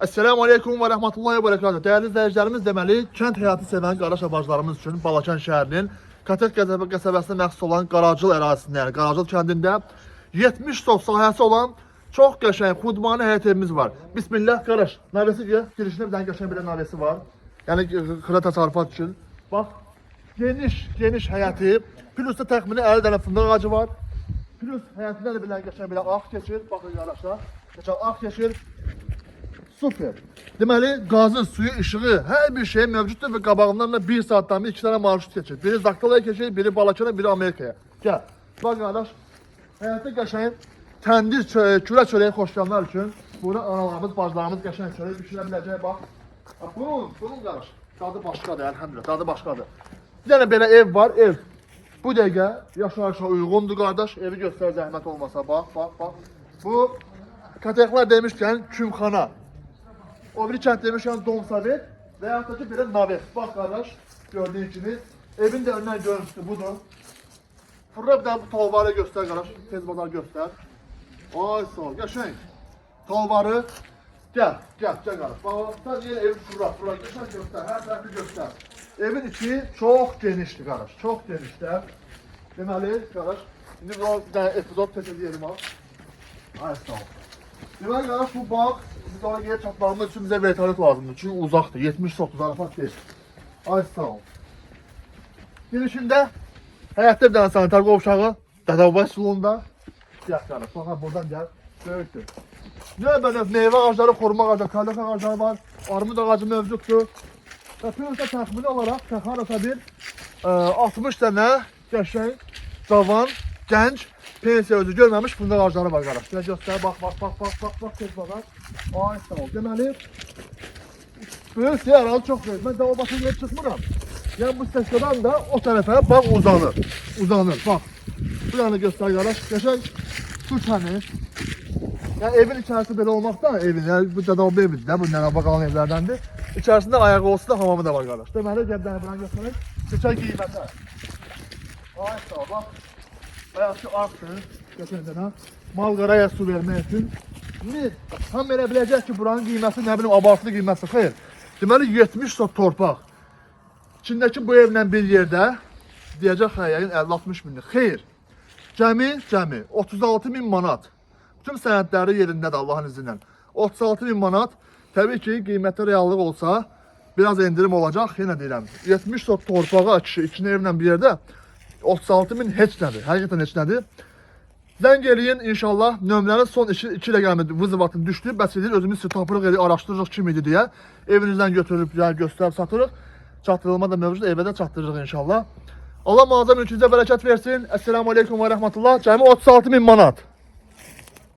Esselamu Aleyküm ve Rahmetullahi ve Berekatuhu. Değerli izləyicilərimiz, deməli, kənd həyatı sevən qaraş abaclarımız üçün Balakan şəhərinin Katək qəsəbəsində məxsus olan Qaracıl ərazisində, yəni Qaracıl kəndində 70 sot sahəsi olan çox qəşəng xudmani həyət evimiz var. Bismillah, qaraş. Navəsi girişində bir dənə qəşəng bir navəsi var. Yəni xırda təsərrüfat üçün. Bax, geniş həyəti, plusda təxmini 50 dənə fındıq ağacı var. Plus həyətində də bir dənə qəşəng bir ağ keçir. Baxın qardaşlar, keçən ağ keçir. Super. Deməli, qazı, suyu, işığı, hər bir şey mövcuddur və qabağından da 1 saatdan 2 dənə marşrut keçir. Biri Zaqatalaya keçir, biri Balakana, biri Amerikaya. Gəl. Bax qardaş, həyatda qəşəng təndir kürə çörəyi xoşlayanlar üçün burada analarımız, bacılarımız qəşəng çörək bişirə biləcək. Bax. Bunun qardaş, dadı başqadır, əlhəmdülillah, dadı başqadır. Bir dənə belə ev var, ev. Bu dəqiqə yaşayışa uyğundur qardaş. Evi göstər zəhmət olmasa. Bax. Bu Katəklər demişkən kümxana. O biri kənd demişkən Domsavet və yaxud da ki belə Navet. Bax qardaş, gördüyün kimi evin də öndən görüntüsü budur. Fırla bir dənə bu tolvarı göstər qardaş, tez bazar göstər. Ay sağ ol, qəşəng. Tolvarı gəl qardaş. Bax, sən yenə evi fırla, qəşəng göstər, hər tərəfi göstər. Evin içi çox genişdir qardaş, çox genişdir. Deməli qardaş, indi bir dənə epizod çəkəcəyim ha. Ay sağ ol. Deməli qardaş, bu bağ biz oraya gelip çatmamız için bize vertolyot lazımdır. Çünkü uzaktır. 70 sot zarafat değil. Ay sağ ol. Girişinde hayatta bir tane sanitar qovşağı. Dədəvbay sulunda. Siyah qardaş. Baxın buradan gəl. Böyükdür. Ne böyle meyve ağacları, koruma ağacları, kardeş ağacları var. Armud ağacı mevcuttur. Və piyonda təxmini olarak təxarata bir 60 dənə qəşəng, cavan, gənc, pensiya özü görməmiş fındıq ağacları var qardaş. Şöyle göstər, bax, tez bazar. Ay sağ ol. Deməli, böyük şey aralı çox böyük. Mən daha o başa gelip çıxmıram. Yəni bu seçkadan da o tərəfə bax uzanır. Bax, bu yana göstər qardaş. Qəşəng su kəni. Yəni evin içərisi belə olmaqda, evin, yəni bu dədalba evidir də, bu nənəba qalan evlərdəndir. İçərisində ayağı olsa da hamamı da var qardaş. Deməli, gəbdən evlən göstərək. Keçən qiymətə. Ay sağ ol, bax. Bayaqçı arxdır, geçəndən mal-qaraya su vermək üçün. İndi tam elə biləcək ki, buranın qiyməsi, nə bilim, abartılı qiyməsi, xeyr. Deməli, 70 sot torpaq. İçindəki bu evlə bir yerdə, deyəcək xəyəyin 50-60 minlik, xeyr. Cəmi 36 min manat. Bütün sənədləri yerindədir Allahın izni ilə. 36 min manat, təbii ki, qiymətə reallıq olsa, biraz endirim olacaq, yenə deyirəm. 70 sot torpağa, iki evlə bir yerdə, 36 min heç nədir, həqiqətən heç nədir. Zəng eləyin inşallah, nömrənin son 2 rəqəmi vızıvatın düşdü, bəs edir, özümüz tapırıq edir, araşdırırıq kim idi deyə. Evinizdən götürüb, göstərib satırıq. Çatdırılma da mövcud, evə də çatdırırıq inşallah. Allah mağaza mülkünüzə bərəkət versin. Esselamu Aleyküm və Rəhmətullah. Cəmi 36 min manat.